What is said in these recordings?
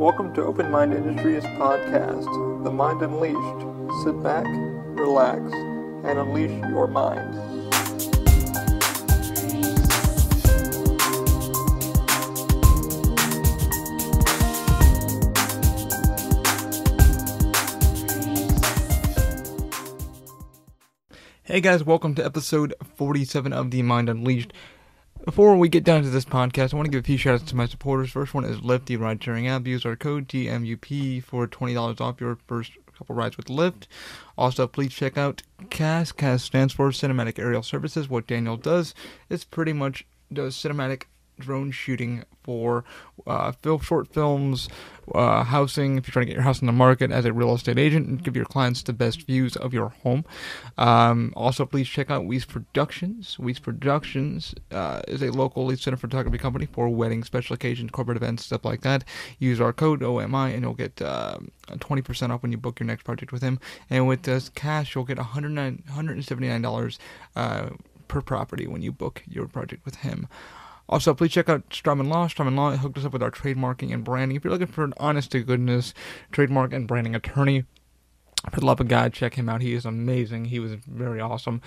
Welcome to Open Mind Industries podcast, The Mind Unleashed. Sit back, relax, and unleash your mind. Hey guys, welcome to episode 47 of The Mind Unleashed. Before we get down to this podcast, I want to give a few shout outs to my supporters. First one is Lyft, the ride-sharing app. Use our code TMUP for $20 off your first couple rides with Lyft. Also, please check out CAS. CAS stands for Cinematic Aerial Services. What Daniel does is pretty much does cinematic drone shooting for short films, housing, if you're trying to get your house on the market as a real estate agent and give your clients the best views of your home. Also, please check out Weiss Productions. Weiss Productions is a local lead center photography company for weddings, special occasions, corporate events, stuff like that. Use our code OMI and you'll get 20% off when you book your next project with him. And with cash, you'll get $179 per property when you book your project with him. Also, please check out Strawman Law. Strawman Law hooked us up with our trademarking and branding. If you're looking for an honest-to-goodness trademark and branding attorney, for the love of God, check him out. He is amazing. He was very awesome.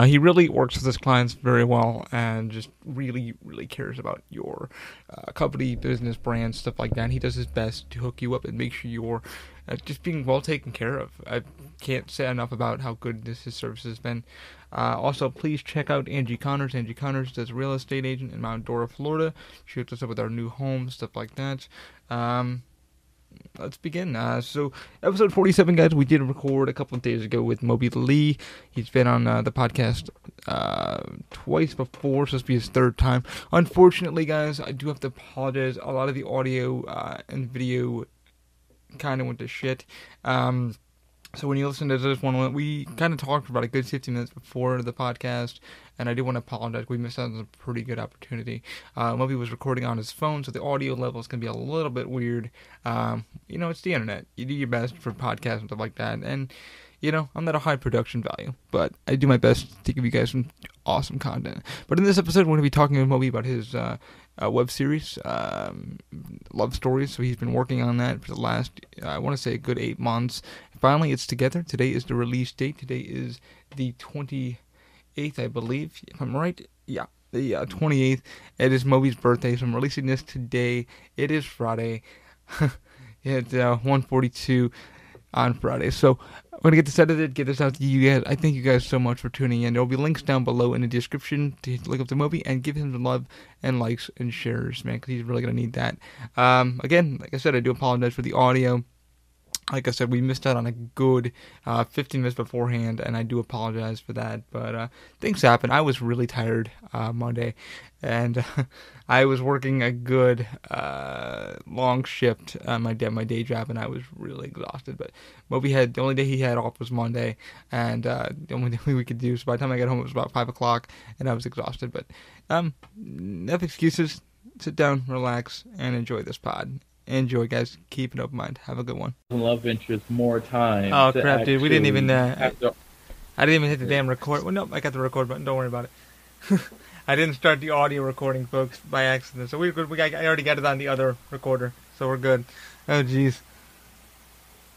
He really works with his clients very well and just really, really cares about your company, business, brand, stuff like that. He does his best to hook you up and make sure you're just being well taken care of. I can't say enough about how good his service has been. Also, please check out Angie Connors. Angie Connors is a real estate agent in Mount Dora, Florida. She hooked us up with our new home, stuff like that. Let's begin. So, episode 47, guys, we did record a couple of days ago with Moby Ley. He's been on the podcast twice before, so this will be his third time. Unfortunately, guys, I do have to apologize. A lot of the audio and video kind of went to shit. So when you listen to this one, we kind of talked for about a good 15 minutes before the podcast, and I do want to apologize. We missed out on a pretty good opportunity. Moby was recording on his phone, so the audio level is going to be a little bit weird. It's the internet. You do your best for podcasts and stuff like that, and, I'm not a high production value, but I do my best to give you guys some awesome content. But in this episode, we're going to be talking with Moby about his web series, Love Stories. So he's been working on that for the last, I want to say, a good 8 months. Finally, it's together. Today is the release date. Today is the 28th, I believe, if I'm right. Yeah, the 28th. It is Moby's birthday, so I'm releasing this today. It is Friday. It's 1:42 on Friday. So I'm going to get this edited, get this out to you guys. I thank you guys so much for tuning in. There will be links down below in the description to look up the Moby and give him some love and likes and shares, man, because he's really going to need that. Again, like I said, I do apologize for the audio. Like I said, we missed out on a good 15 minutes beforehand, and I do apologize for that. But things happen. I was really tired Monday, and I was working a good long shift on my day job, and I was really exhausted. But Moby the only day he had off was Monday, and the only thing we could do. So by the time I got home, it was about 5 o'clock, and I was exhausted. But enough excuses. Sit down, relax, and enjoy this pod. Enjoy, guys. Keep an open mind. Have a good one. Love interest more time. Oh crap, dude! We didn't even. I didn't even hit the damn record. Well, nope, I got the record button. Don't worry about it. I didn't start the audio recording, folks, by accident. So we're good. I already got it on the other recorder, so we're good. Oh jeez,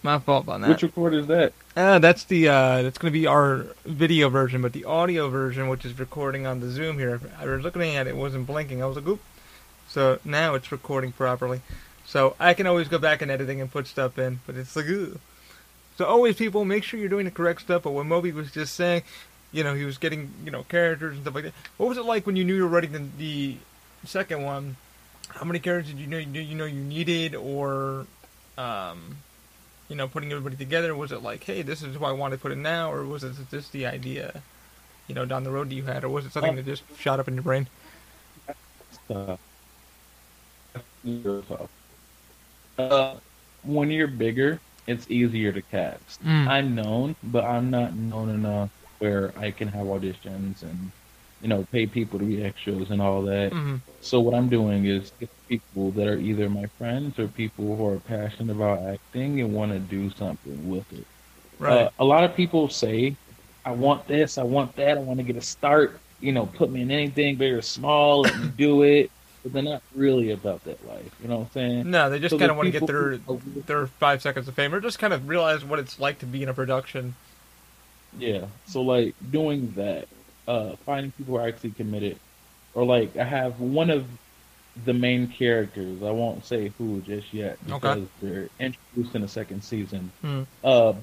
my fault on that. Which recorder is that? That's that's gonna be our video version, but the audio version, which is recording on the Zoom here. I was looking at it, wasn't blinking. I was like, oop. So now it's recording properly. So I can always go back in editing and put stuff in, but it's like, ugh. So always, people, make sure you're doing the correct stuff. But when Moby was just saying, he was getting, characters and stuff like that. What was it like when you knew you were writing the second one? How many characters did you needed, or, putting everybody together? Was it like, hey, this is who I want to put in now, or was it just the idea, down the road that you had, or was it something that just shot up in your brain? When you're bigger, it's easier to cast. I'm known, but I'm not known enough where I can have auditions and, pay people to be extras and all that. Mm-hmm. So what I'm doing is get people that are either my friends or people who are passionate about acting and want to do something with it. Right. A lot of people say, I want this, I want that, I want to get a start, put me in anything, big or small, let me do it. but they're not really about that life. You know what I'm saying? No, they just So kind the of want to get people who their 5 seconds of fame, or just kind of realize what it's like to be in a production. yeah. So like doing that, finding people who are actually committed, or like I have one of the main characters. I won't say who just yet Okay. because they're introduced in the second season. Hmm. But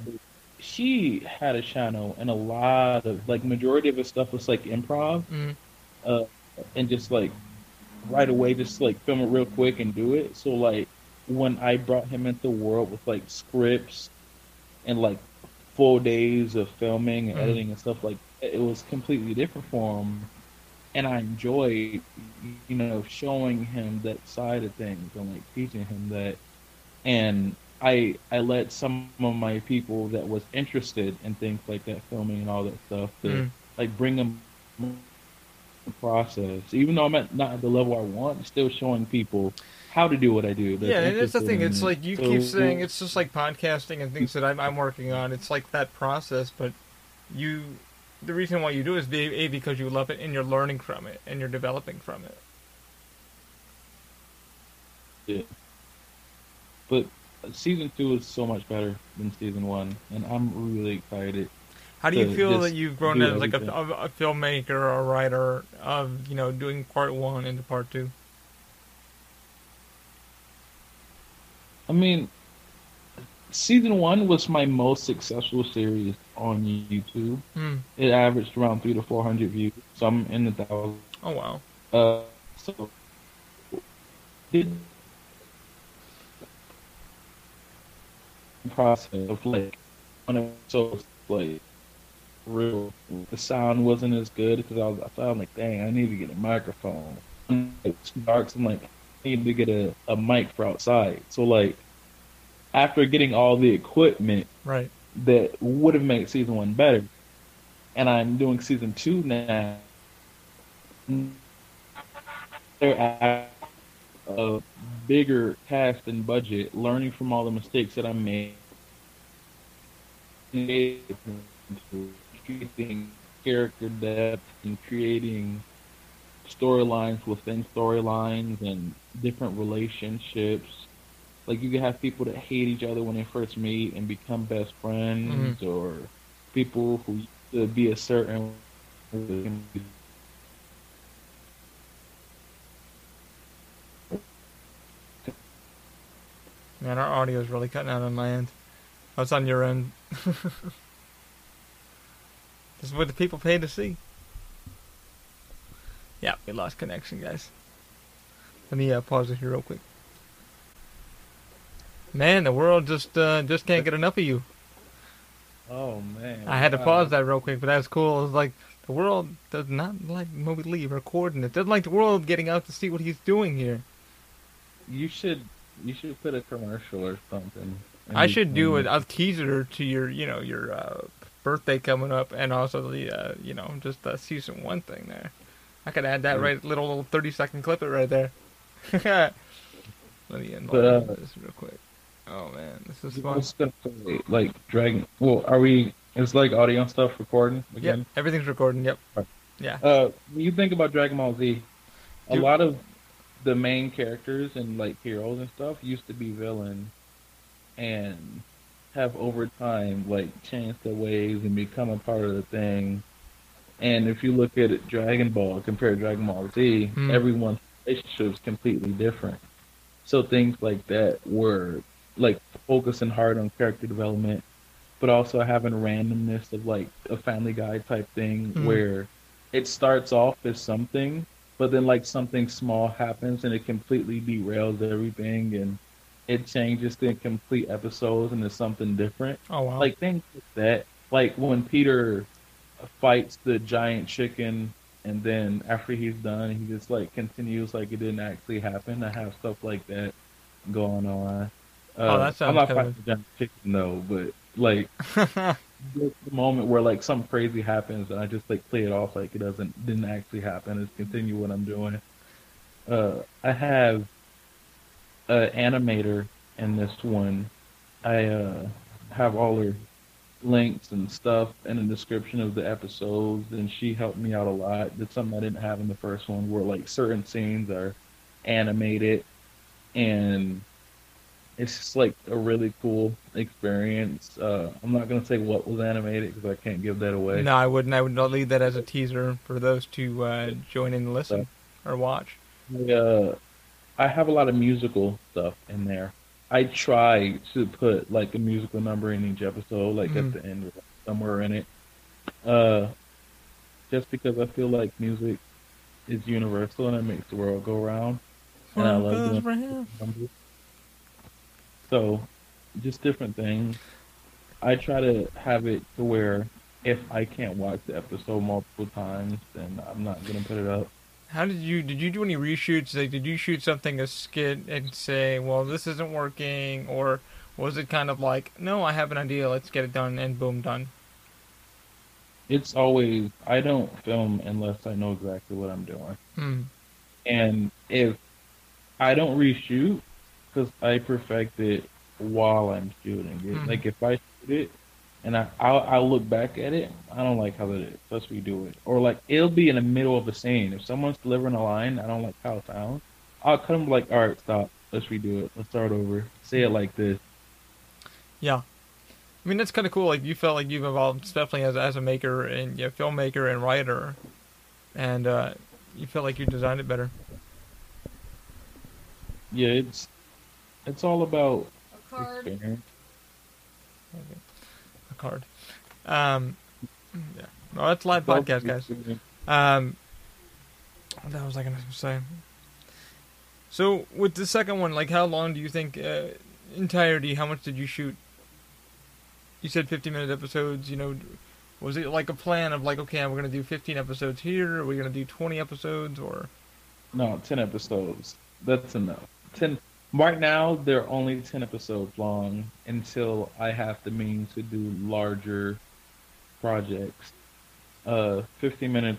she had a channel, and a lot of like majority of her stuff was like improv, Hmm. uh, and just like right away, just like film it real quick and do it. So like when I brought him into the world with like scripts and like full days of filming and Hmm. editing and stuff like that, it was completely different for him. And I enjoyed, showing him that side of things and like teaching him that. And I let some of my people that was interested in things like that, filming and all that stuff, to Hmm. like bring them the process. Even though I'm not at the level I want, still showing people how to do what I do Yeah, that's and it's the interested thing. in It's it. like you keep saying So it's just like podcasting and things that I'm working on. It's like that process, but you, the reason why you do it is because you love it and you're learning from it and you're developing from it. yeah. But season two is so much better than season one, and I'm really excited How do you to feel that just you've grown do as like everything. a filmmaker or a writer of doing part one into part two? I mean, season one was my most successful series on YouTube. Hmm. It averaged around 300 to 400 views, so I'm in the thousands. Oh wow. So the process of like one episode, like real, the sound wasn't as good because I thought I'm like, dang, I need to get a microphone. It's dark, so I'm like, I need to get a mic for outside. So like after getting all the equipment Right. that would have made season one better, and I'm doing season two now. They're at a bigger cast and budget, learning from all the mistakes that I made, creating character depth and creating storylines within storylines and different relationships. Like you can have people that hate each other when they first meet and become best Hmm. friends, or people who used to be a certain Man, our audio is really cutting out on my end. What's on your end? This is what the people pay to see. Yeah, we lost connection, guys. Let me pause it here real quick. Man, the world just can't get enough of you. Oh man, I had to wow. pause that real quick, but that's cool. It's like the world does not like Moby Lee recording it. Doesn't like the world getting out to see what he's doing here. You should put a commercial or something in I should do between it. it. I'll teaser to your birthday coming up, and also the just the season one thing there. I could add that Yeah. right, little 30-second clip it right there. Let me But enlarge this real quick. Oh man, this is I fun. was gonna say like Dragon. Well, are we? Is like audio and stuff recording Yep, again? everything's recording. Yep, yeah. When you think about Dragon Ball Z, a Do lot of the main characters and like heroes and stuff used to be villains and have over time like changed their ways and become a part of the thing. And if you look at it, Dragon Ball compared to Dragon Ball Z, hmm. everyone's relationship is completely different. So things like that were like focusing hard on character development, but also having randomness of like a Family Guy type thing Hmm. where it starts off as something, but then like something small happens and it completely derails everything and it changes the complete episodes into something different. Oh wow. Like things like that. Like when Peter fights the giant chicken and then after he's done he just like continues like it didn't actually happen. I have stuff like that going on. Oh, that I'm sounds not kind fighting of. the giant chicken though, but like the moment where like something crazy happens and I just like play it off like it didn't actually happen. Just continue what I'm doing. I have an animator in this one. I have all her links and stuff and a description of the episodes, and she helped me out a lot. That's something I didn't have in the first one, where like certain scenes are animate it, and it's just like a really cool experience. I'm not gonna say what was animated because I can't give that away. No, I wouldn't. I would not leave that as a teaser for those to join in and So, listen or watch. I, I have a lot of musical stuff in there. I try to put like a musical number in each episode, like at Mm. the end, or somewhere in it. Uh, just because I feel like music is universal and it makes the world go round, and I World love goes doing round. numbers. So, just different things. I try to have it to where if I can't watch the episode multiple times, then I'm not gonna put it up. How did you do any reshoots? Like, did you shoot something a skit and say, "Well, this isn't working," or was it kind of like, "No, I have an idea. Let's get it done," and boom, done? It's always I don't film unless I know exactly what I'm doing. Hmm. And if I don't reshoot because I perfect it while I'm shooting it. Hmm. Like if I shoot it and I'll look back at it, I don't like how it is. Let's redo it. Or like it'll be in the middle of a scene. If someone's delivering a line, I don't like how it sounds. I'll cut them like, all right, stop. Let's redo it. Let's start over. Say it like this. Yeah. I mean, that's kind of cool. Like, you felt like you've evolved, definitely as a maker and filmmaker and writer, and you felt like you designed it better. Yeah, it's all about A card. experience. Okay. A card. Um, yeah. Well, that's live It's all podcast, about guys. experience. Um, what was I gonna say? So with the second one, like, how long do you think entirety? How much did you shoot? You said 50-minute episodes. Was it like a plan of like, okay, we're gonna do 15 episodes here? Or are we gonna do 20 episodes? Or No, 10 episodes. That's enough. 10. Right now, they're only 10 episodes long until I have the means to do larger projects. 50-minute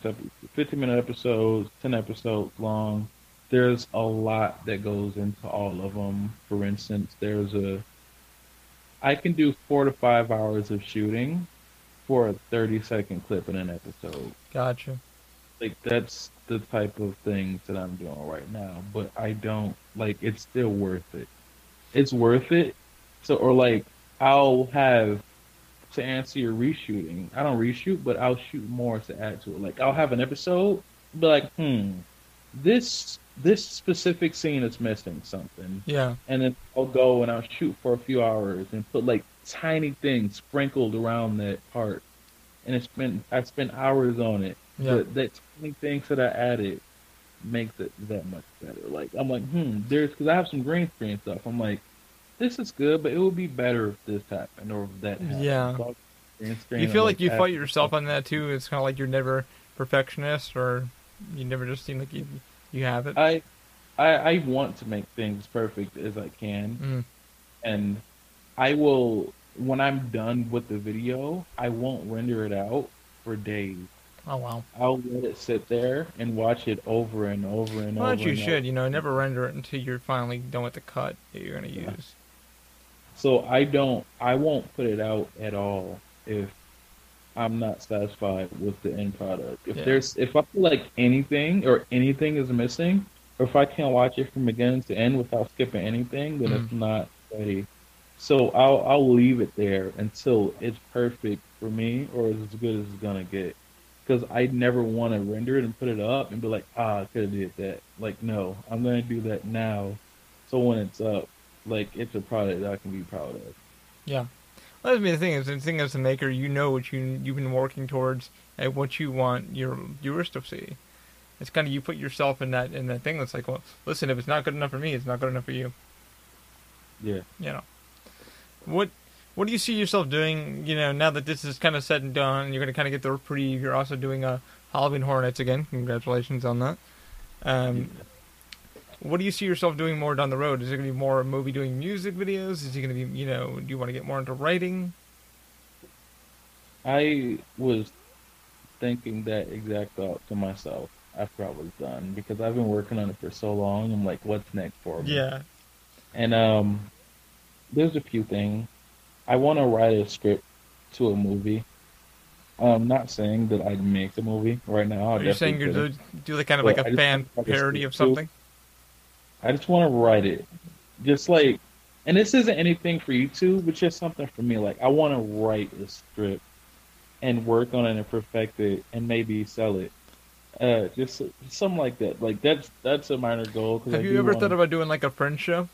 episodes, 10 episodes long. There's a lot that goes into all of them. For instance, I can do 4 to 5 hours of shooting for a 30-second clip in an episode. gotcha. Like that's the type of things that I'm doing right now, but I don't like it's still worth it. It's worth it. So or like I'll have to answer your reshooting. I don't reshoot, but I'll shoot more to add to it. Like I'll have an episode, be like, this specific scene is missing something. Yeah. And then I'll go and I'll shoot for a few hours and put like tiny things sprinkled around that part. And I spent hours on it. Yeah. But that tiny things that I added makes it that much better. Like I'm like, there's because I have some green screen stuff. I'm like, this is good, but it would be better if this happened or if that happened. Yeah. So green screen, You I'm feel like you add- fight yourself on that too? It's kind of like you're never perfectionist, or you never just seem like you have it. I want to make things perfect as I can, Mm. and I will when I'm done with the video, I won't render it out for days. Oh wow. I'll let it sit there and watch it over and over and Well, over that you and should. over. Never render it until you're finally done with the cut that you're gonna Yeah. use. So I won't put it out at all if I'm not satisfied with the end product. Yeah. If I feel like anything is missing, or if I can't watch it from beginning to end without skipping anything, then it's not ready. So I'll leave it there until it's perfect for me or as good as it's gonna get. Because I never want to render it and put it up and be like, I could have did that. Like, no, I'm gonna do that now. So when it's up, like it's a product that I can be proud of. Yeah. Well, that's the thing as a maker, you know what you've been working towards and what you want your viewers to see. It's kind of you put yourself in that thing that's like, well, listen, if it's not good enough for me, it's not good enough for you. Yeah. What do you see yourself doing? Now that this is kind of said and done, you're gonna kind of get the reprieve. You're also doing a Halloween Horror Nights again. Congratulations on that. What do you see yourself doing more down the road? Is it gonna be more Moby doing music videos? Is it gonna be do you want to get more into writing? I was thinking that exact thought to myself after I was done because I've been working on it for so long. I'm like, what's next for me? Yeah. And there's a few things. I want to write a script to a movie. I'm not saying that I'd make the movie right now. Are you saying you're do like kind of But like I a just fan want to write a parody of script something? I just want to write it. Just like, and this isn't anything for YouTube, but just something for me. Like, I want to write a script and work on it and perfect it and maybe sell it. Just something like that. Like that's a minor goal because I Have you do ever want thought to. about doing like a Fringe show?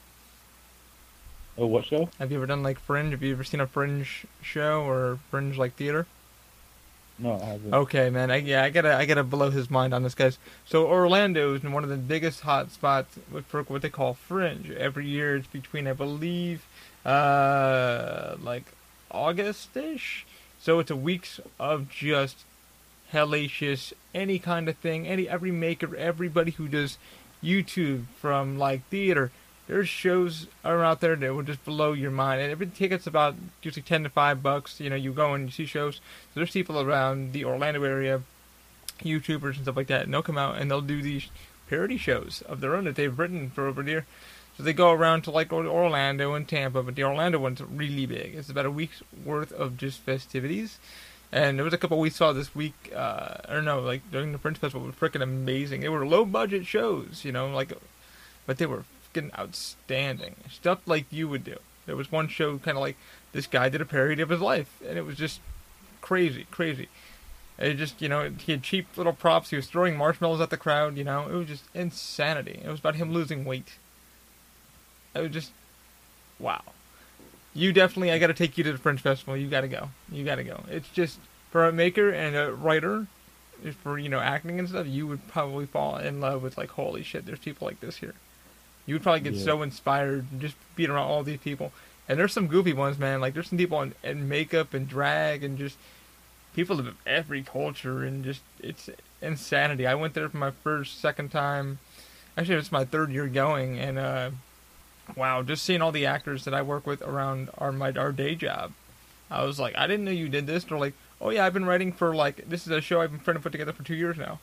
Oh, what show? Have you ever done like Fringe? Have you ever seen a Fringe show or Fringe like theater? No, I haven't. Okay, man. I gotta blow his mind on this, guys. So Orlando is one of the biggest hot spots for what they call Fringe. Every year it's between, I believe, like August-ish. So it's a weeks of just hellacious, any kind of thing, every maker, everybody who does YouTube from like theater. There's shows are out there that will just blow your mind, and every ticket's about usually $10 to $5. You know, you go and you see shows. So there's people around the Orlando area, YouTubers and stuff like that, and they'll come out and they'll do these parody shows of their own that they've written for over there. So they go around to like Orlando and Tampa, but the Orlando one's really big. It's about a week's worth of just festivities. And there was a couple we saw this week, or no, like during the Fringe Festival, was freaking amazing. They were low budget shows, you know, like, but they were freaking outstanding. Stuff like you would do. There was one show kind of like this guy did a parody of his life, and it was just crazy, crazy. It just, you know, he had cheap little props. He was throwing marshmallows at the crowd, you know. It was just insanity. It was about him losing weight. It was just, wow. You definitely, I got to take you to the Fringe Festival. You got to go. You got to go. It's just, for a maker and a writer, for, you know, acting and stuff, you would probably fall in love with, like, holy shit, there's people like this here. You would probably get so inspired and just being around all these people. And there's some goofy ones, man. Like, there's some people in makeup and drag and just people of every culture and just, it's insanity. I went there for my second time. Actually, it's my third year going, and, wow, just seeing all the actors that I work with around our day job. I was like, I didn't know you did this. They're like, oh yeah, I've been writing for like, this is a show I've been trying to put together for 2 years now.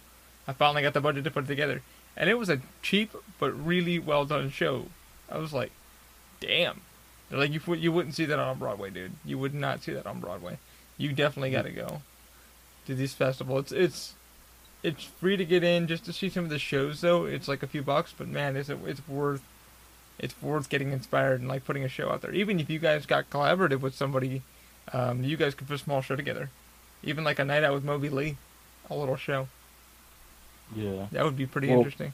I finally got the budget to put it together. And it was a cheap but really well done show. I was like, damn. They're like, you wouldn't see that on Broadway, dude. You would not see that on Broadway. You definitely got to go to these festivals. It's free to get in just to see some of the shows though. It's like a few bucks, but man, it's worth getting inspired and like putting a show out there. Even if you guys got collaborative with somebody, you guys could put a small show together. Even like a night out with Moby Ley, a little show. Yeah, that would be pretty interesting.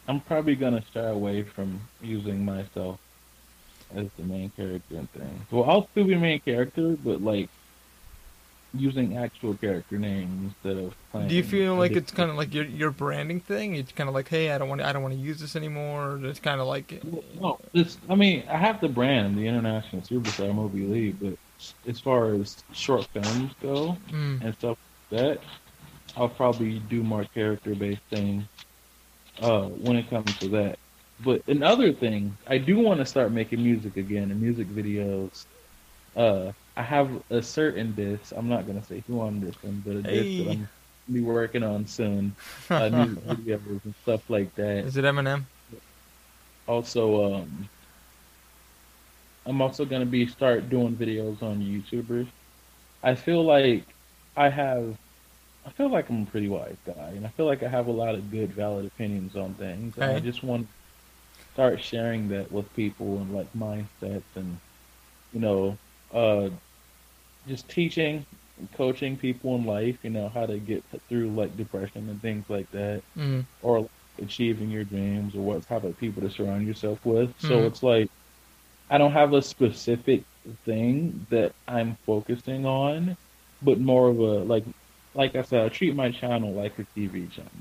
I'm probably gonna shy away from using myself as the main character and things. Well, I'll still be the main character, but like using actual character names instead of playing. Do you feel like it's kind of like your branding thing? It's kind of like, hey, I don't want to use this anymore. It's kind of like, no, it's. I mean, I have the brand, the international superstar Moby Ley, but as far as short films go and stuff like that, I'll probably do more character based things when it comes to that. But another thing, I do want to start making music again and music videos. I have a certain disc. I'm not gonna say who on this one, but a disc that I'm be working on soon. Music videos and stuff like that. Is it Eminem? Also, I'm also gonna be start doing videos on YouTubers. I feel like I have. I feel like I'm a pretty wise guy, and I feel like I have a lot of good, valid opinions on things. And I just want to start sharing that with people and like mindsets and you know, just teaching and coaching people in life, you know, how to get through like depression and things like that, or like, achieving your dreams, or what type of people to surround yourself with. So it's like I don't have a specific thing that I'm focusing on, but more of a like I said, I treat my channel like a TV channel.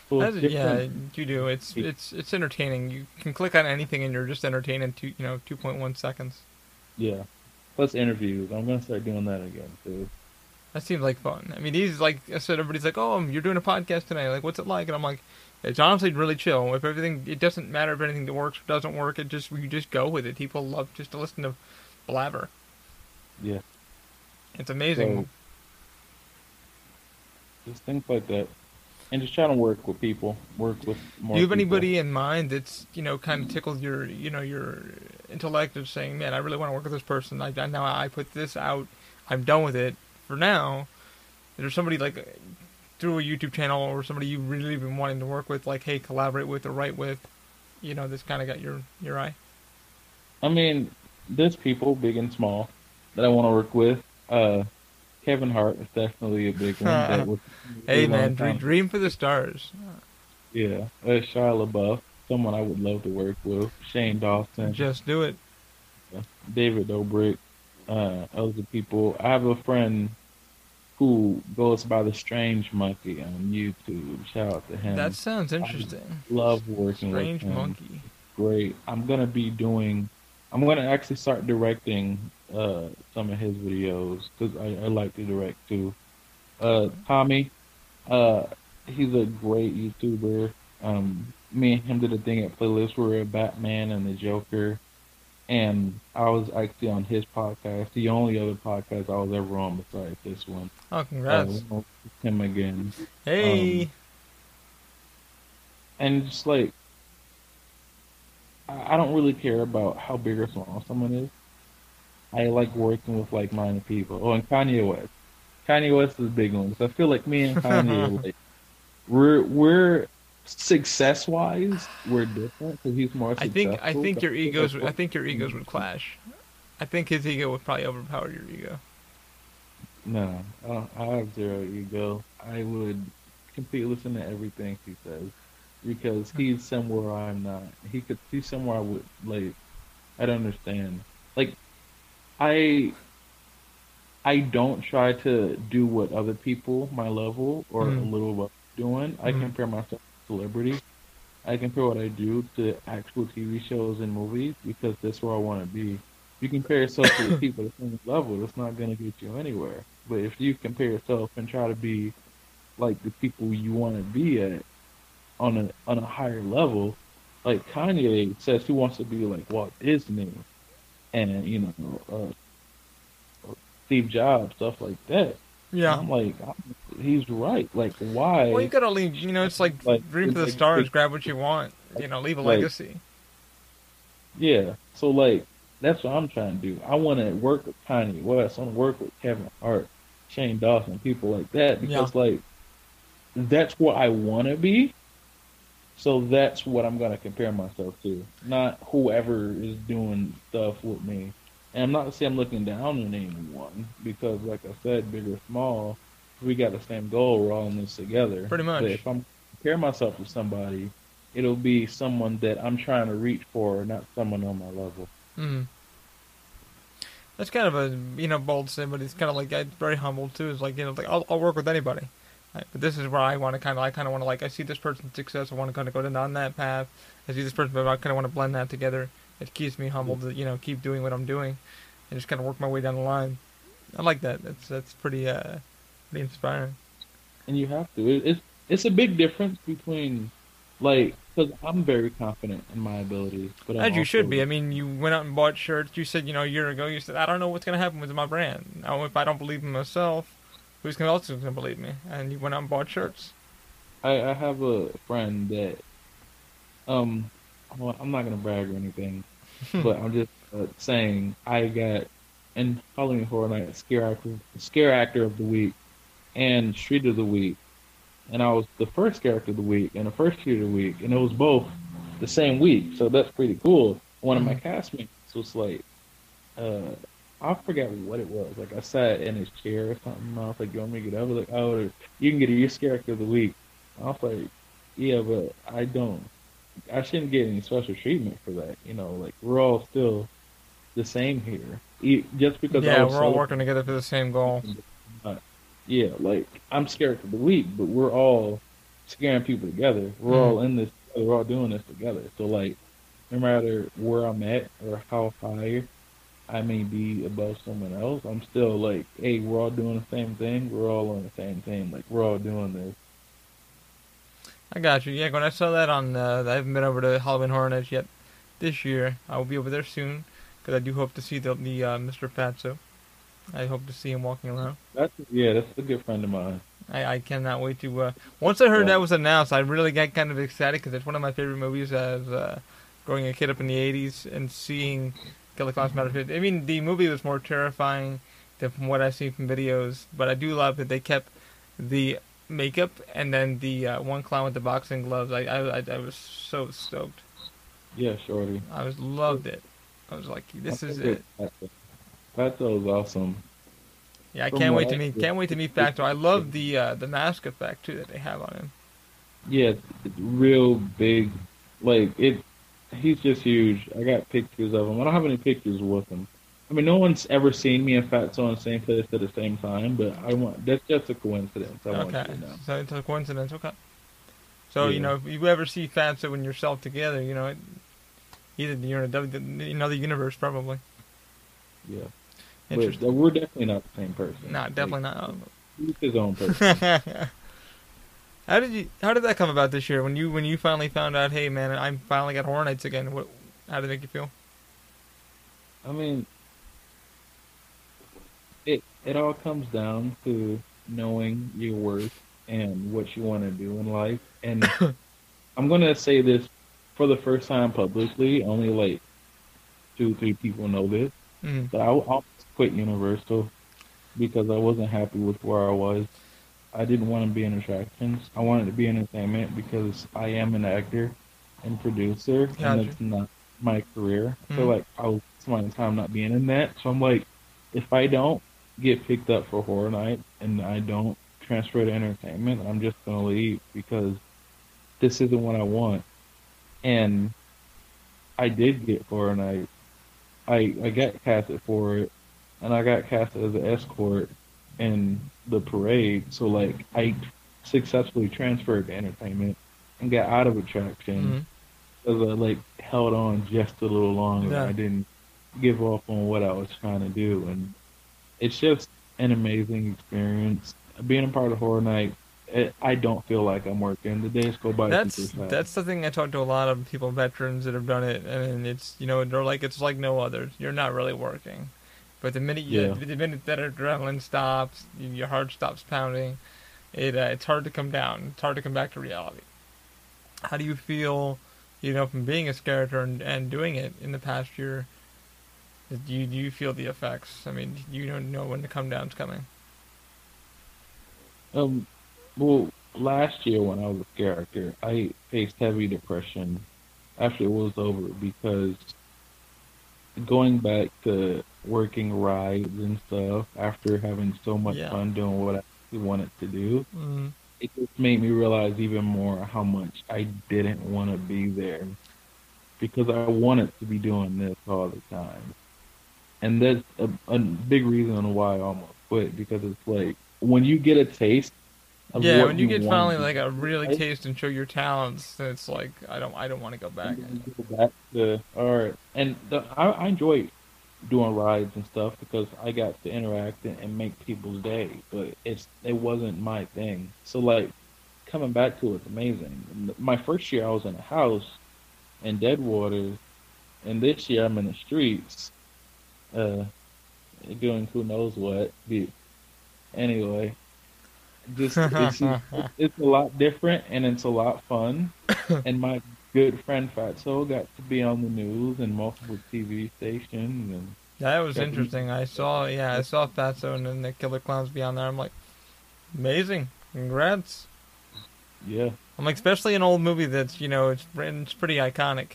So yeah, you do. It's entertaining. You can click on anything and you're just entertained in 2.1 seconds. Yeah. Plus interviews. I'm gonna start doing that again too. That seems like fun. I mean, he's like I said, everybody's like, "Oh, you're doing a podcast tonight. Like, what's it like?" And I'm like, "It's honestly really chill. If everything, it doesn't matter if anything that works or doesn't work. You just go with it. People love just to listen to blabber. Yeah, it's amazing. So, just things like that, and just trying to work with people, work with more. Do you have anybody in mind that's kind of tickles your your intellect of saying, "Man, I really want to work with this person. Now I put this out. I'm done with it for now." Is there somebody like through a YouTube channel or somebody you've really been wanting to work with, like, hey, collaborate with or write with? this kind of got your eye? I mean, there's people, big and small, that I want to work with. Kevin Hart is definitely a big one that was a Hey long man, time. dream for the stars. Yeah, Shia LaBeouf, someone I would love to work with. Shane Dawson, Just do it. David Dobrik, other people. I have a friend who goes by the Strange Monkey on YouTube. Shout out to That him. sounds I interesting. love working with Strange him. monkey. Great. I'm gonna actually start directing some of his videos because I like to direct too. Tommy, uh, he's a great YouTuber. Me and him did a thing at Playlist where we were Batman and the Joker, and I was actually on his podcast, the only other podcast I was ever on besides this one. Oh, congrats. Him again. Hey. And just like I don't really care about how big or small someone is. I like working with like-minded people. Oh, and Kanye West. Kanye West is a big one. So I feel like me and Kanye are like we're success-wise we're different because he's more successful. I think your egos would clash. I think his ego would probably overpower your ego. No, I have zero ego. I would completely listen to everything he says because he's somewhere I'm not. He's somewhere I would like. I don't understand. Like I I don't try to do what other people my level or a little above doing. I compare myself to celebrity. I compare what I do to actual TV shows and movies because that's where I want to be. If you compare yourself to the people at the same level, it's not going to get you anywhere. But if you compare yourself and try to be like the people you want to be at on a higher level, like Kanye says he wants to be like Walt Disney and Steve Jobs, stuff like that. And Yeah. I'm like, he's right. Like, why? Well, you gotta leave. It's like dream for the stars. Like, Grab what you want. Leave a like, legacy. yeah. So like, that's what I'm trying to do. I want to work with Kanye West. I want to work with Kevin Hart, Shane Dawson, people like that because like, that's what I want to be. So that's what I'm gonna compare myself to, not whoever is doing stuff with me. And I'm not saying I'm looking down on anyone because, like I said, big or small, we got the same goal. We're all in this together. Pretty much. But if I'm compare myself to somebody, it'll be someone that I'm trying to reach for, not someone on my level. Mm-hmm. That's kind of a bold statement. But it's kind of like very humble too. It's like like I'll work with anybody. Right? But this is where I want to I kind of want to I see this person's success. I want to kind of go down that path. I see this person, but I kind of want to blend that together. It keeps me humble to keep doing what I'm doing, and just kind of work my way down the line. I like that. That's pretty inspiring. And you have to. It's a big difference between because I'm very confident in my abilities, but as you should be. I mean, you went out and bought shirts. You said a year ago. You said I don't know what's gonna happen with my brand. Now, if I don't believe in myself, who's else is gonna believe me? And you went out and bought shirts. I have a friend that well, I'm not gonna brag or anything, but I'm just saying I got in Halloween Horror Night scare actor of the week and street of the week, and I was the first character of the week and the first street of the week, and it was both the same week, so that's pretty cool. One of my castmates was like, I forget what it was. Like I sat in his chair or something. I was like, "You want me to get up?" Like, "Oh, you can get your character of the week." I was like, "Yeah, but I don't." I shouldn't get any special treatment for that. Like we're all still the same here. Just because we're all working together for the same goal. Yeah, like I'm scared for the week, but we're all scaring people together. We're all in this. We're all doing this together. So like, no matter where I'm at or how high I may be above someone else, I'm still like, hey, we're all doing the same thing. We're all on the same thing. Like we're all doing this. I got you. Yeah, when I saw that on, I haven't been over to Halloween Horror Nights yet this year. I will be over there soon because I do hope to see the Mr. Fatso. I hope to see him walking around. That's a good friend of mine. I cannot wait to. Once I heard that was announced, I really got kind of excited because it's one of my favorite movies as growing a kid up in the '80s and seeing Killer Clowns Matter. I mean, the movie was more terrifying than from what I've seen from videos, but I do love that they kept the makeup and then the one clown with the boxing gloves. I was so stoked. Yeah, Shorty. I was loved it. I was like, My this is favorite it. Fatso is awesome. Yeah, I From can't what wait to I meet hear, Facto. I love the mask effect too that they have on him. yeah, it's real big. Like it, he's just huge. I got pictures of him. I don't have any pictures with him. I mean, no one's ever seen me and Fatso in the same place at the same time, but I want that's just a coincidence. I want Okay, you to know. so it's a coincidence. Okay, so Yeah, if you ever see Fatso and yourself together, either you're in another universe probably. yeah. But Interesting. we're definitely not the same person. Not Like definitely not. he's his own person. How did that come about this year? When you finally found out, hey man, I finally got Horror Nights again. How did it make you feel? I mean, it all comes down to knowing your worth and what you want to do in life. And I'm gonna say this for the first time publicly. Only like two, three people know this, Mm. but I almost quit Universal because I wasn't happy with where I was. I didn't want to be in attractions. I wanted to be in entertainment because I am an actor and producer, and Gotcha. that's not my career. I feel Mm. like I was spending time not being in that. So I'm like, if I don't get picked up for Horror Night and I don't transfer to entertainment, I'm just gonna leave because this isn't what I want. And I did get Horror Night. I got casted for it, and I got casted as an escort in the parade. So like I successfully transferred to entertainment and got out of attractions Mm. because I like held on just a little longer. Yeah. I didn't give up on what I was trying to do, and it's just an amazing experience. Being a part of Horror Night, I don't feel like I'm working. The days go by super fast. That's the thing. I talk to a lot of people, veterans that have done it, and it's they're like it's like no other. You're not really working, but Yeah. the minute that adrenaline stops, your heart stops pounding. It's hard to come down. It's hard to come back to reality. How do you feel, from being a character and doing it in the past year? Do you feel the effects? I mean, do you know when the come down's coming? Um, well, last year when I was a character, I faced heavy depression after it was over because going back to working rides and stuff after having so much Yeah. fun doing what I actually wanted to do, Mm. it just made me realize even more how much I didn't want to be there because I wanted to be doing this all the time. And that's a big reason why I almost quit because it's like when you get a taste of Yeah, what when you you get want finally to do like a in really life, taste and show your talents, then it's like I don't want to go and back. then you go back to all right. And I enjoy doing rides and stuff because I got to interact and make people's day, but it wasn't my thing. So like coming back to it's amazing. My first year I was in a house in Deadwater, and this year I'm in the streets, uh, doing who knows what. Anyway, just it's a lot different and it's a lot fun. And my good friend Fatso got to be on the news and multiple TV stations and That was got to meet. interesting. I saw Fatso and then the Killer Clowns be on there. I'm like, amazing, congrats. Yeah, I'm like, especially an old movie that's it's pretty iconic.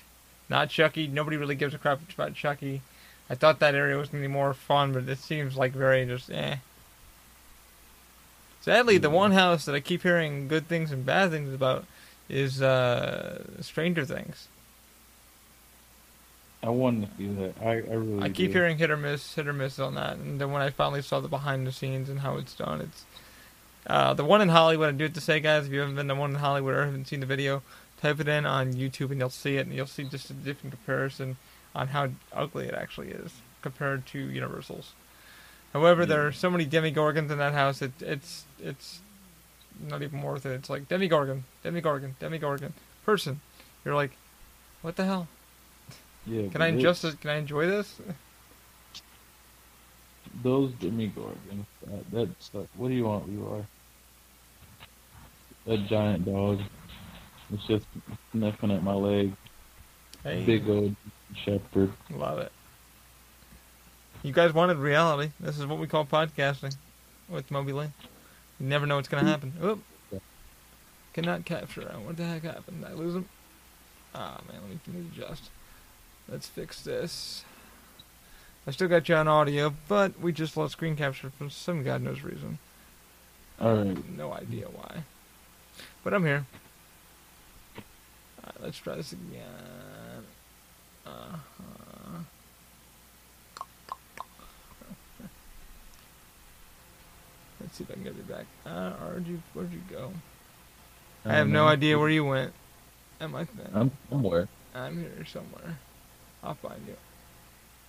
Not Chucky. Nobody really gives a crap about Chucky. I thought that area was gonna be more fun, but it seems like very just eh. Sadly, the yeah. one house that I keep hearing good things and bad things about is Stranger Things. I wanted to see that. I I really keep do. hearing hit or miss on that, and then when I finally saw the behind the scenes and how it's done, it's the one in Hollywood. I do have to say, guys, if you haven't been to one in Hollywood or haven't seen the video, type it in on YouTube and you'll see it, and you'll see just a different comparison on how ugly it actually is compared to Universal's. However, Yeah, there are so many demigorgons in that house. It's not even worth it. It's like demigorgon, demigorgon, demigorgon, person. You're like, what the hell? yeah. Can But I just can I enjoy this? those demigorgons. That's like, what do you want, Leroy? A giant dog. It's just sniffing at my leg. Hey, Big old shepherd. love it. You guys wanted reality. This is what we call podcasting with Moby Ley. You never know what's gonna happen. Oop, cannot capture. What the heck happened? Did I lose him? Ah, man, let me adjust. Let's fix this. I still got you on audio, but we just lost screen capture for some god knows reason. Alright. No idea why. But I'm here. Alright, let's try this again. Let's see if I can get it back. Where'd you go? I have no idea where you went. Am I? I'm somewhere. I'm here somewhere. I'll find you.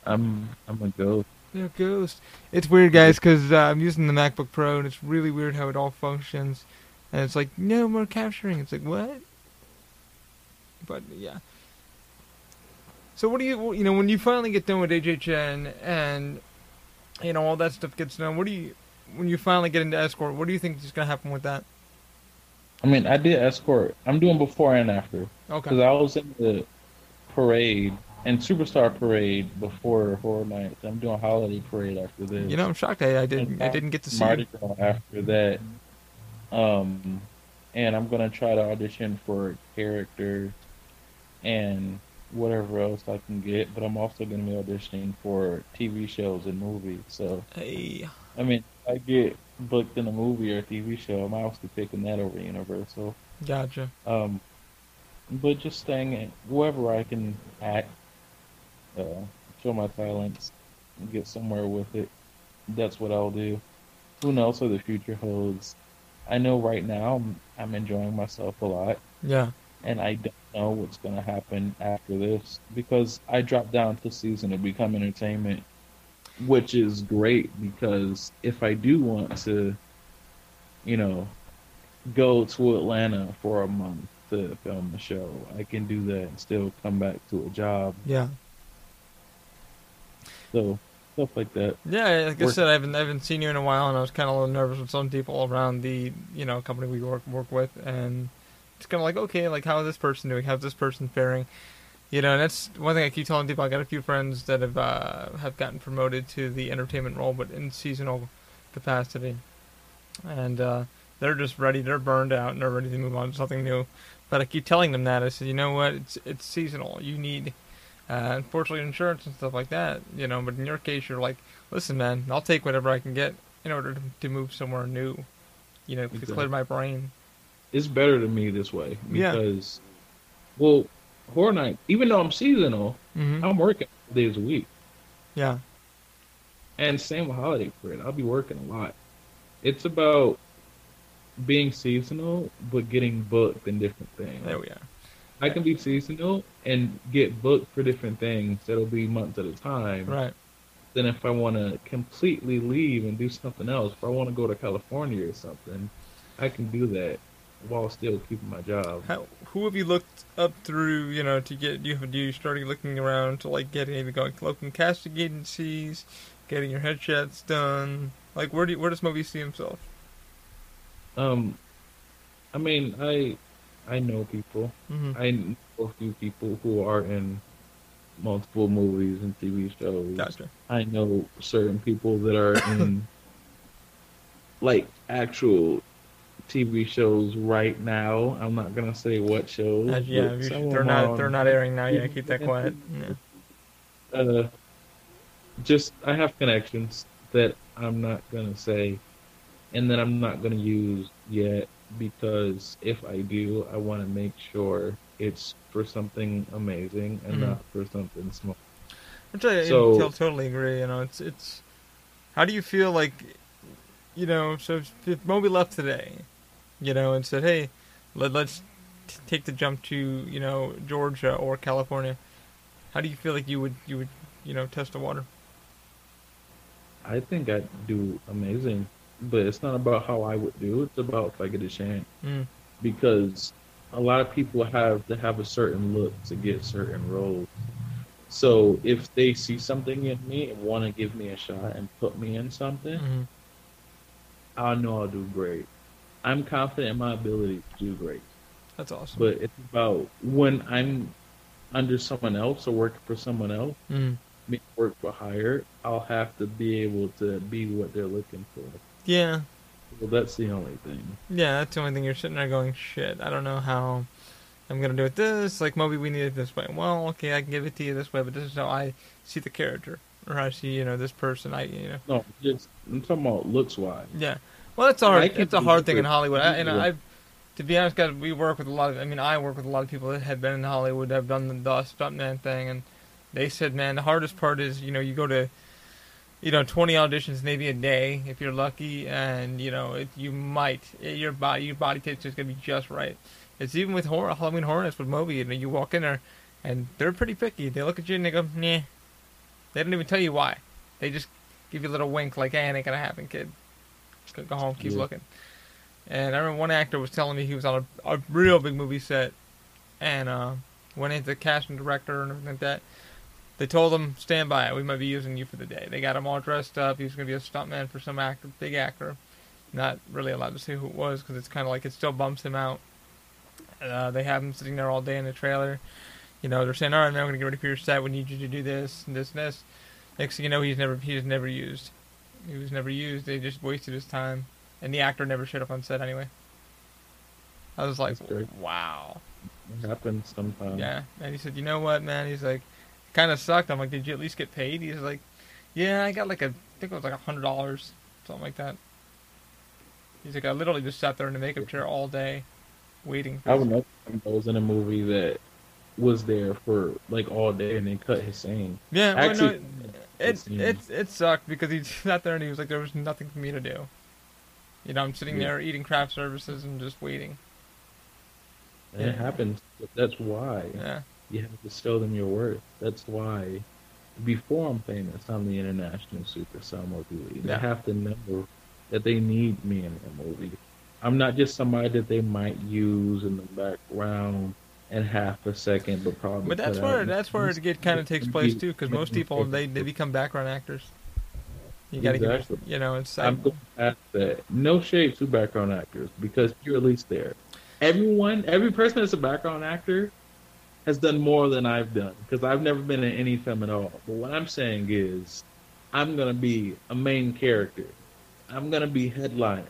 I'm a ghost. You're a ghost. It's weird, guys, because I'm using the MacBook Pro, and it's really weird how it all functions. And it's like, no more capturing. It's like, what? But, yeah. So what do you when you finally get done with HHN and, all that stuff gets done, when you finally get into Escort, what do you think is going to happen with that? I mean, I did Escort. I'm doing before and after. Okay. Because I was in the parade and Superstar Parade before Horror Nights. I'm doing Holiday Parade after this. I'm shocked I didn't get to see Mardi Gras after that. And I'm gonna try to audition for characters and whatever else I can get. But I'm also gonna be auditioning for TV shows and movies. So, hey, I mean, if I get booked in a movie or a TV show, I'm obviously picking that over Universal. Gotcha. But just staying at wherever I can act, show my talents, and get somewhere with it. That's what I'll do. Who knows what the future holds? I know right now I'm enjoying myself a lot. Yeah. And I don't know what's going to happen after this because I dropped down to season to become entertainment, which is great because if I do want to, go to Atlanta for a month to film the show, I can do that and still come back to a job. Yeah. So stuff like that. Yeah, like I said, I haven't seen you in a while, and I was kind of a little nervous with some people around the company we work with, and it's kind of like, okay, like how is this person doing? How's this person faring? And that's one thing I keep telling people. I got a few friends that have gotten promoted to the entertainment role, but in seasonal capacity, and they're just ready. They're burned out, and they're ready to move on to something new. But I keep telling them that. I said, you know what? It's seasonal. You need, unfortunately, insurance and stuff like that. But in your case, you're like, listen, man, I'll take whatever I can get in order to move somewhere new. To clear my brain. It's better to me this way because, Horror Night, even though I'm seasonal, I'm working 5 days a week. Yeah. And same with Holiday Parade. I'll be working a lot. It's about being seasonal, but getting booked in different things. There we are. I can be seasonal and get booked for different things that'll be months at a time. Right. Then if I want to completely leave and do something else, if I want to go to California or something, I can do that while still keeping my job. Who have you looked up through, to get you started looking around to like maybe going to local casting agencies, getting your headshots done? Like where does Moby see himself? I mean, I know people. I know a few people who are in multiple movies and TV shows. Gotcha. I know certain people that are in like actual TV shows right now. I'm not gonna say what shows. They're not airing now. Yeah, keep that quiet. Yeah. I have connections that I'm not gonna say, and that I'm not gonna use yet because if I do, I want to make sure it's for something amazing and not for something small. I totally agree. It's. How do you feel like, So if Moby left today, and said, "Hey, let's take the jump to Georgia or California," how do you feel like you would test the water? I think I'd do amazing, but it's not about how I would do. It's about if I get a chance, because a lot of people have to have a certain look to get certain roles. So if they see something in me and want to give me a shot and put me in something, I know I'll do great. I'm confident in my ability to do great. That's awesome. But it's about when I'm under someone else or working for someone else, work for hire, I'll have to be able to be what they're looking for. Yeah. Well, that's the only thing. Yeah, that's the only thing. You're sitting there going, shit, I don't know how I'm going to do it this. Like, Moby, we need it this way. Well, okay, I can give it to you this way, but this is how I see the character. Or I see, this person. No, just I'm talking about looks wise. Yeah. Well, it's a hard thing in Hollywood. To be honest, guys, we work with a lot of. I work with a lot of people that have been in Hollywood, that have done the stuntman thing, and they said, man, the hardest part is, you go to, 20 auditions maybe a day if you're lucky, and your body tape's just gonna be just right. It's even with Halloween Horror Nights with Moby. You walk in there, and they're pretty picky. They look at you and they go, nah. They don't even tell you why. They just give you a little wink, like, hey, it ain't gonna happen, kid. Just go home, keep looking. And I remember one actor was telling me he was on a real big movie set, and went into the casting director and everything like that. They told him, stand by, we might be using you for the day. They got him all dressed up. He was going to be a stuntman for some actor, big actor. Not really allowed to say who it was, because it's kind of like it still bumps him out. They have him sitting there all day in the trailer. They're saying, all right, man, we're going to get ready for your set. We need you to do this and this and this. Next thing you know, he was never used. He was never used. They just wasted his time. And the actor never showed up on set anyway. I was like, wow. It happens sometimes. Yeah. And he said, you know what, man? He's like, it kind of sucked. I'm like, did you at least get paid? He's like, yeah, I got I think it was like $100. Something like that. He's like, I literally just sat there in the makeup chair all day waiting. I remember I was in a movie that was there for like all day and they cut his scene. Yeah, actually, it sucked because he sat there and he was like, there was nothing for me to do. I'm sitting there eating craft services and just waiting. And it happens. That's why you have to show them your worth. That's why before I'm famous, I'm the international superstar Moby Ley. They have to know that they need me in a movie. I'm not just somebody that they might use in the background in half a second, but probably. But that's where it kind of takes place too, because most people they become background actors. You got to get, it's. I'm going past that. No shade to background actors because you're at least there. Every person that's a background actor has done more than I've done because I've never been in any film at all. But what I'm saying is, I'm gonna be a main character. I'm gonna be headlining.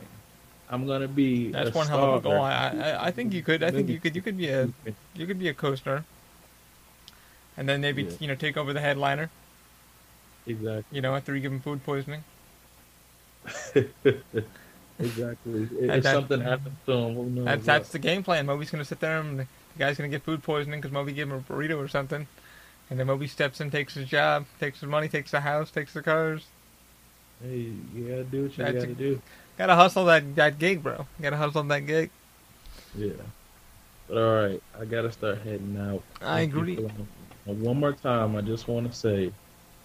I'm gonna be. That's one hell of a goal. I think you could. I think you could be a co-star, and then maybe take over the headliner. Exactly. After you give him food poisoning. Exactly. If something happens to him, who knows? That's the game plan. Moby's gonna sit there and the guy's gonna get food poisoning because Moby gave him a burrito or something, and then Moby steps in, takes his job, takes his money, takes the house, takes the cars. Hey, you gotta do what you gotta do. Gotta hustle that gig, bro. Gotta hustle that gig. Yeah. But alright, I gotta start heading out. I agree. One more time, I just want to say,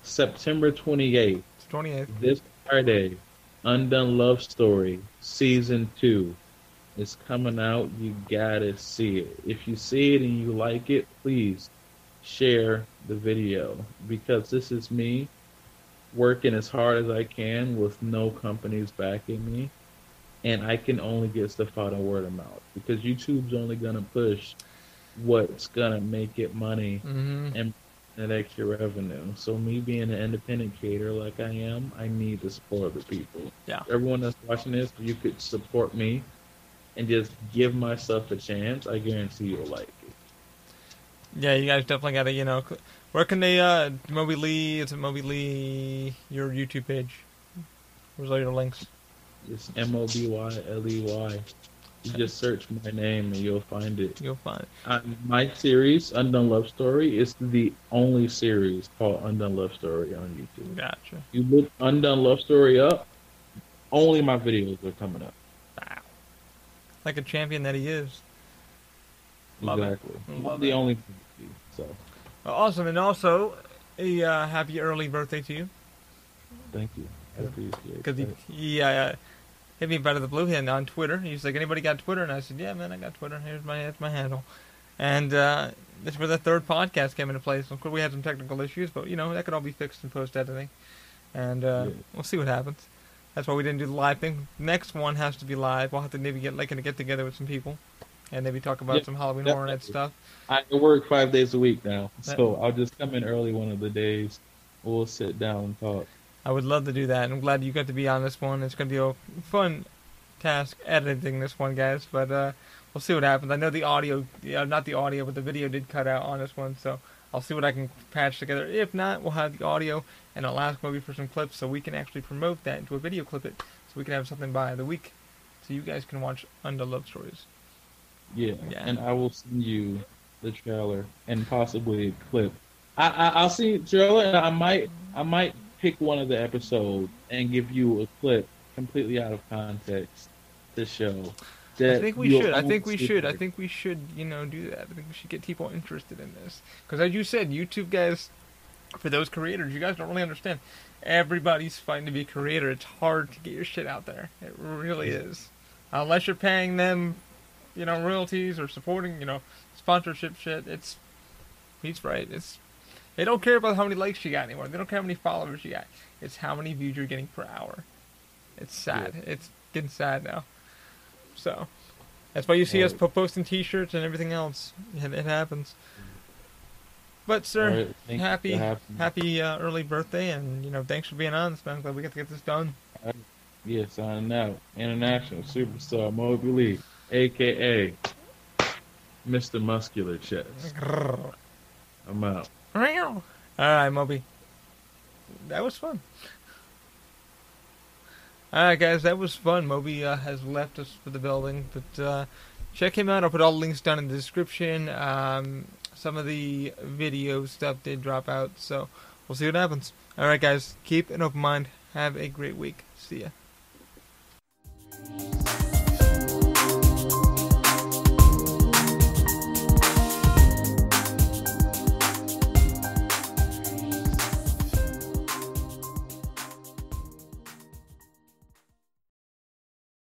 September 28th. It's 28th. This Friday, Undone Love Story Season 2 is coming out. You gotta see it. If you see it and you like it, please share the video because this is me working as hard as I can with no companies backing me, and I can only get stuff out of word of mouth because YouTube's only gonna push what's gonna make it money and that extra revenue. So me being an independent creator like I am, I need the support of the people. Yeah. Everyone that's watching this, you could support me and just give myself a chance. I guarantee you'll like it. Yeah, you guys definitely gotta, where can they, Moby Ley, it's Moby Ley, your YouTube page. Where's all your links? It's MOBYLEY. You just search my name and you'll find it. You'll find it. My series, Undone Love Story, is the only series called Undone Love Story on YouTube. Gotcha. You look Undone Love Story up, only my videos are coming up. Wow. Like a champion that he is. Love exactly. It. Love the it. only so. Well, awesome, and also a happy early birthday to you. Thank you. I appreciate it. Because he hit me out of the blue hand on Twitter. He's like, anybody got Twitter? And I said, yeah, man, I got Twitter. That's my handle. And that's where the third podcast came into place. Of course, we had some technical issues, but, that could all be fixed in post-editing. And we'll see what happens. That's why we didn't do the live thing. Next one has to be live. We'll have to maybe get together with some people and maybe talk about some Halloween Horror Nights stuff. I work 5 days a week now, so I'll just come in early one of the days. We'll sit down and talk. I would love to do that. I'm glad you got to be on this one. It's going to be a fun task editing this one, guys, but we'll see what happens. I know the audio, not the audio, but the video did cut out on this one, so I'll see what I can patch together. If not, we'll have the audio, and I'll ask Moby for some clips so we can actually promote that into a video clip it, so we can have something by the week, so you guys can watch Undone Love Stories. Yeah, and I will send you the trailer and possibly a clip. I'll see the trailer, and I might pick one of the episodes and give you a clip completely out of context to show. I think we should. I think we should. I think we should, do that. I think we should get people interested in this. Because as you said, YouTube guys, for those creators, you guys don't really understand. Everybody's fighting to be a creator. It's hard to get your shit out there. It really is. Unless you're paying them, royalties or supporting, sponsorship shit. He's right. They don't care about how many likes you got anymore. They don't care how many followers you got. It's how many views you're getting per hour. It's sad. Yeah. It's getting sad now. So, that's why you see us posting T-shirts and everything else. It happens. But sir, happy early birthday, and thanks for being on. I'm glad we got to get this done. Yeah, signing out. International superstar Moby Ley, a.k.a. Mr. Muscular Chest. I'm out. All right, Moby. That was fun. Alright guys, that was fun. Moby has left us for the building, but check him out. I'll put all the links down in the description. Some of the video stuff did drop out, so we'll see what happens. Alright guys, keep an open mind. Have a great week. See ya.